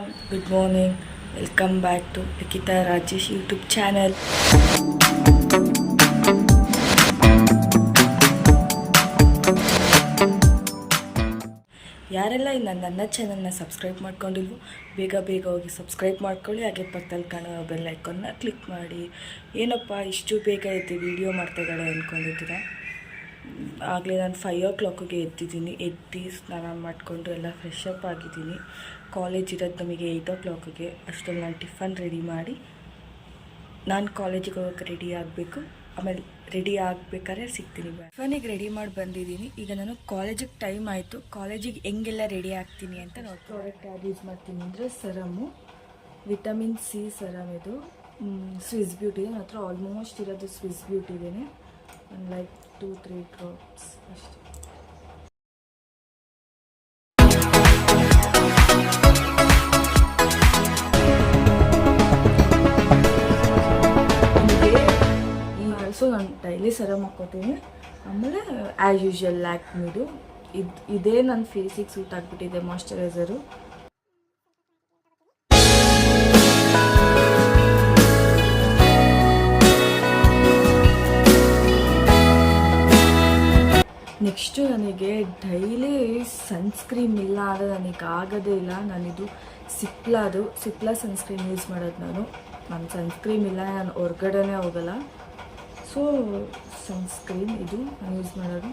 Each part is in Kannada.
Good morning. Welcome back to Likita Rajesh YouTube channel. ಯಾರೆಲ್ಲ ಇನ್ನು ನನ್ನ ಚಾನಲ್ನ ಸಬ್ಸ್ಕ್ರೈಬ್ ಮಾಡ್ಕೊಂಡಿಲ್ವೋ ಬೇಗ ಹೋಗಿ ಸಬ್ಸ್ಕ್ರೈಬ್ ಮಾಡ್ಕೊಳ್ಳಿ. ಹಾಗೆ ಪಕ್ಕದಲ್ಲಿ ಕಾಣೋ ಬೆಲ್ ಐಕಾನ್ನ ಕ್ಲಿಕ್ ಮಾಡಿ. ಏನಪ್ಪ ಇಷ್ಟು ಬೇಗ ಎದ್ದು ವೀಡಿಯೋ ಮಾಡ್ತಾಯಿದ್ದಾಳೆ ಅಂದ್ಕೊಂಡಿದ್ದೀರಾ? ಆಗಲೇ ನಾನು 5 o'clockಗೆ ಎದ್ದಿದ್ದೀನಿ. ಸ್ನಾನ ಮಾಡಿಕೊಂಡು ಎಲ್ಲ ಫ್ರೆಶ್ ಅಪ್ ಆಗಿದ್ದೀನಿ. ಕಾಲೇಜ್ ಇರೋದು ನಮಗೆ 8 o'clockಗೆ. ಅಷ್ಟರಲ್ಲಿ ನಾನು ಟಿಫನ್ ರೆಡಿ ಮಾಡಿ ನಾನು ಕಾಲೇಜಿಗೆ ಹೋಗೋಕೆ ರೆಡಿ ಆಗಬೇಕು. ಆಮೇಲೆ ರೆಡಿ ಆಗಬೇಕಾದ್ರೆ ಸಿಗ್ತೀನಿ. ಟಿಫನಿಗೆ ರೆಡಿ ಮಾಡಿ ಬಂದಿದ್ದೀನಿ. ಈಗ ನಾನು ಕಾಲೇಜಿಗೆ ಟೈಮ್ ಆಯಿತು. ಕಾಲೇಜಿಗೆ ಹೆಂಗೆಲ್ಲ ರೆಡಿ ಆಗ್ತೀನಿ ಅಂತ ನೋಡಿ. ಪ್ರಾಡಕ್ಟ್ ಯಾವ್ದು ಯೂಸ್ ಮಾಡ್ತೀನಿ ಅಂದರೆ ಸರಮು, ವಿಟಮಿನ್ ಸಿ ಸರಮ್. ಇದು ಸ್ವಿಸ್ ಬ್ಯೂಟಿ. ನನ್ನ ಹತ್ರ ಆಲ್ಮೋಸ್ಟ್ ಇರೋದು ಸ್ವಿಸ್ ಬ್ಯೂಟಿದೇನೆ. ಒಂದು ಲೈಕ್ 2-3 ಡ್ರಾಪ್ಸ್ ಅಷ್ಟೇ. ಸೊ ನಾನು ಡೈಲಿ ಸರಮ್ ಹಾಕ್ಕೋತೀನಿ. ಆಮೇಲೆ ಆ್ಯಸ್ ಯೂಶ್ವಲ್ ಲ್ಯಾಕ್ಮಿದು ಇದೇ ನನ್ನ ಫೇಸಿಗೆ ಸೂಟ್ ಆಗಿಬಿಟ್ಟಿದೆ ಮಾಯ್ಶ್ಚರೈಸರು. ನೆಕ್ಸ್ಟು ನನಗೆ ಡೈಲಿ ಸನ್ಸ್ಕ್ರೀನ್ ಇಲ್ಲ ಅಂದರೆ ನನಗೆ ಆಗೋದೇ ಇಲ್ಲ. ನಾನಿದು ಸಿಪ್ಲಾ ಸನ್ಸ್ಕ್ರೀನ್ ಯೂಸ್ ಮಾಡೋದು. ನಾನು ಸನ್ಸ್ಕ್ರೀನ್ ಇಲ್ಲ, ನಾನು ಹೊರ್ಗಡೆನೇ ಹೋಗಲ್ಲ. ಸೊ ಸನ್ಸ್ಕ್ರೀನ್ ಇದು ನಾನು ಯೂಸ್ ಮಾಡೋದು.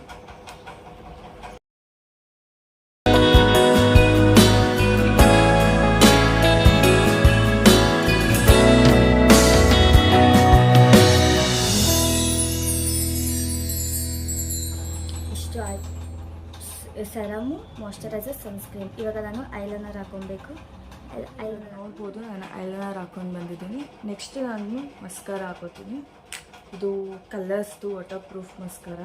ಇಷ್ಟು ಆಯಿತು, ಸರಮು, ಮಾಯ್ಶ್ಚರೈಸರ್, ಸನ್ಸ್ಕ್ರೀನ್. ಇವಾಗ ನಾನು ಐಲೈನರ್ ಹಾಕೊಬೇಕು. ನೋಡ್ಬೋದು ನಾನು ಐಲೈನರ್ ಹಾಕೊಂಡು ಬಂದಿದ್ದೀನಿ. ನೆಕ್ಸ್ಟ್ ನಾನು ಮಸ್ಕಾರ ಹಾಕೋತೀನಿ. ಇದು ಕಲರ್ಸ್ದು ವಾಟರ್ ಪ್ರೂಫ್ ಮಸ್ಕಾರ.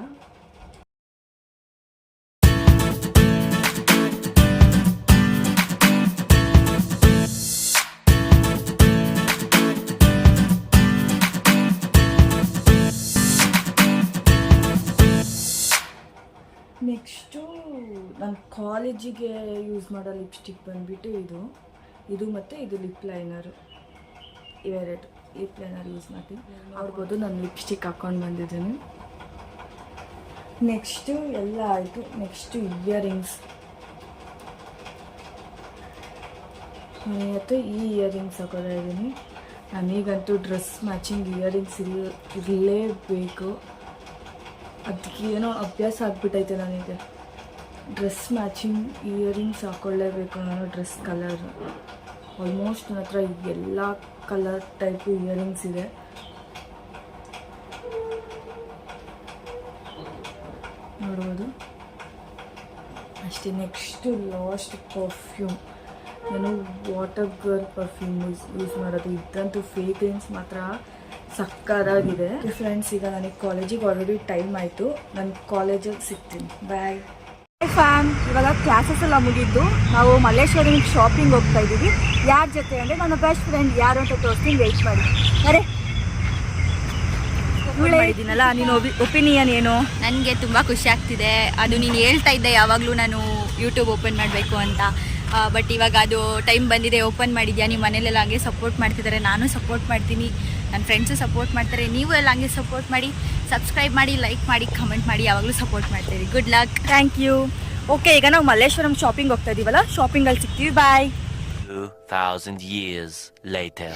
ನೆಕ್ಸ್ಟು ನನ್ನ ಕಾಲೇಜಿಗೆ ಯೂಸ್ ಮಾಡೋ ಲಿಪ್ಸ್ಟಿಕ್ ಬಂದುಬಿಟ್ಟು ಇದು ಮತ್ತು ಇದು ಲಿಪ್ ಲೈನರು. ಇವೆರಡು ಲಿಪ್ ಲೈನರ್ ಯೂಸ್ ಮಾಡ್ತೀನಿ. ಅವ್ರಿಗೋದು ನಾನು ಲಿಪ್ಸ್ಟಿಕ್ ಹಾಕ್ಕೊಂಡು ಬಂದಿದ್ದೀನಿ. ನೆಕ್ಸ್ಟು ಎಲ್ಲ ಆಯಿತು. Next earrings. ನಾನಿವತ್ತು ಈ ಇಯರಿಂಗ್ಸ್ ಹಾಕೋತಾ ಇದ್ದೀನಿ. ನನಗಂತೂ ಡ್ರೆಸ್ ಮ್ಯಾಚಿಂಗ್ ಇಯರಿಂಗ್ಸ್ ಇರಲೇಬೇಕು. ಅದಕ್ಕೆ ಏನೋ ಅಭ್ಯಾಸ ಆಗಿಬಿಟ್ಟೈತೆ ನನಗೆ. ಡ್ರೆಸ್ ಮ್ಯಾಚಿಂಗ್ ಇಯರಿಂಗ್ಸ್ ಹಾಕ್ಕೊಳ್ಳೇಬೇಕು ನಾನು. ಡ್ರೆಸ್ ಕಲರ್ ಆಲ್ಮೋಸ್ಟ್ ನನ್ನ ಹತ್ರ ಎಲ್ಲ ಕಲರ್ ಟೈಪು ಇಯರಿಂಗ್ಸ್ ಇದೆ. ನೋಡ್ಬೋದು ಅಷ್ಟೇ. Next last perfume. ನಾನು ವಾಟರ್ ಗರ್ಲ್ ಪರ್ಫ್ಯೂಮ್ ಯೂಸ್ ಮಾಡೋದು. ಇದಂತೂ ಫ್ರೇಗ್ರೆನ್ಸ್ ಮಾತ್ರ ಸಕ್ಕದಾಗಿದೆ. ಫ್ರೆಂಡ್ಸ್, ಈಗ ನನಗೆ ಕಾಲೇಜಿಗೆ ಆಲ್ರೆಡಿ ಟೈಮ್ ಆಯಿತು. ನಾನು ಕಾಲೇಜಲ್ಲಿ ಸಿಗ್ತೀನಿ. ಬಾಯ್ ಫ್ಯಾಮ್. ಇವಾಗ ಕ್ಲಾಸಸ್ ಎಲ್ಲ ಮುಗಿದ್ದು ನಾವು ಮಲ್ಲೇಶ್ವರಮಿಗೆ ಶಾಪಿಂಗ್ ಹೋಗ್ತಾ ಇದ್ದೀವಿ. ಯಾರ ಜೊತೆ ಅಂದರೆ ನನ್ನ ಬೆಸ್ಟ್ ಫ್ರೆಂಡ್ ಯಾರು ಅಂತ ತೋರಿಸ್ತೀನಿ, ವೆಯ್ಟ್ ಮಾಡಿ. ಅರೆ ಇದ್ದೀನಲ್ಲ, ನೀನು ಒಪಿನಿಯನ್ ಏನು? ನನಗೆ ತುಂಬ ಖುಷಿ ಆಗ್ತಿದೆ. ಅದು ನೀನು ಹೇಳ್ತಾ ಇದ್ದೆ ಯಾವಾಗಲೂ ನಾನು ಯೂಟ್ಯೂಬ್ ಓಪನ್ ಮಾಡಬೇಕು ಅಂತ. ಬಟ್ ಇವಾಗ ಅದು ಟೈಮ್ ಬಂದಿದೆ, ಓಪನ್ ಮಾಡಿದ್ಯಾ. ನಿಮ್ಮ ಮನೇಲೆಲ್ಲ ಹಂಗೆ ಸಪೋರ್ಟ್ ಮಾಡ್ತಿದ್ದಾರೆ, ನಾನು ಸಪೋರ್ಟ್ ಮಾಡ್ತೀನಿ, ನನ್ನ ಫ್ರೆಂಡ್ಸು ಸಪೋರ್ಟ್ ಮಾಡ್ತಾರೆ. ನೀವು ಎಲ್ಲ ಹಂಗೆ ಸಪೋರ್ಟ್ ಮಾಡಿ, ಸಬ್ಸ್ಕ್ರೈಬ್ ಮಾಡಿ, ಲೈಕ್ ಮಾಡಿ, ಕಮೆಂಟ್ ಮಾಡಿ, ಯಾವಾಗಲೂ ಸಪೋರ್ಟ್ ಮಾಡ್ತೀರಿ. Good luck. Thank you. Okay, ಈಗ ನಾವು ಮಲ್ಲೇಶ್ವರಂ ಶಾಪಿಂಗ್ ಹೋಗ್ತಾ ಇದ್ದೀವಲ್ಲ, ಶಾಪಿಂಗಲ್ಲಿ ಸಿಗ್ತೀವಿ. ಬಾಯ್. 2000 years later.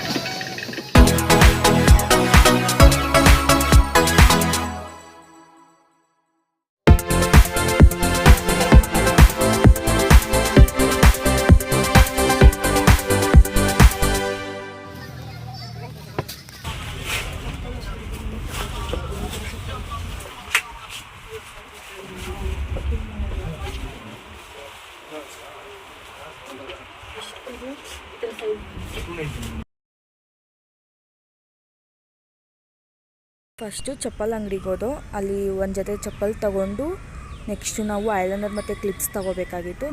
ಫಸ್ಟು ಚಪ್ಪಲ್ ಅಂಗಡಿಗೆ ಹೋದೋ. ಅಲ್ಲಿ ಒಂದು ಜೊತೆ ಚಪ್ಪಲ್ ತಗೊಂಡು ನೆಕ್ಸ್ಟು ನಾವು ಐಲೈನರ್ ಮತ್ತು ಕ್ಲಿಪ್ಸ್ ತಗೋಬೇಕಾಗಿತ್ತು.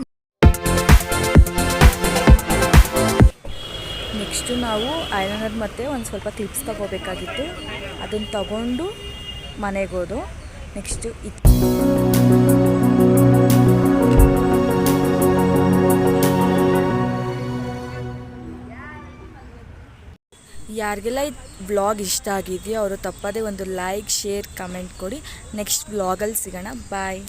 ನೆಕ್ಸ್ಟು ನಾವು ಐಲೈನರ್ ಮತ್ತು ಒಂದು ಸ್ವಲ್ಪ ಕ್ಲಿಪ್ಸ್ ತಗೋಬೇಕಾಗಿತ್ತು. ಅದನ್ನು ತಗೊಂಡು ಮನೆಗೆ ಹೋದೋ. ನೆಕ್ಸ್ಟು ಯಾರಿಗೆಲ್ಲ ಈ ವ್ಲಾಗ್ ಇಷ್ಟ ಆಗಿದೆಯೋ ಅವರು ತಪ್ಪದೇ ಒಂದು ಲೈಕ್ ಶೇರ್ ಕಮೆಂಟ್ ಕೊಡಿ. ನೆಕ್ಸ್ಟ್ ವ್ಲಾಗಲ್ಲಿ ಸಿಗೋಣ. ಬಾಯ್.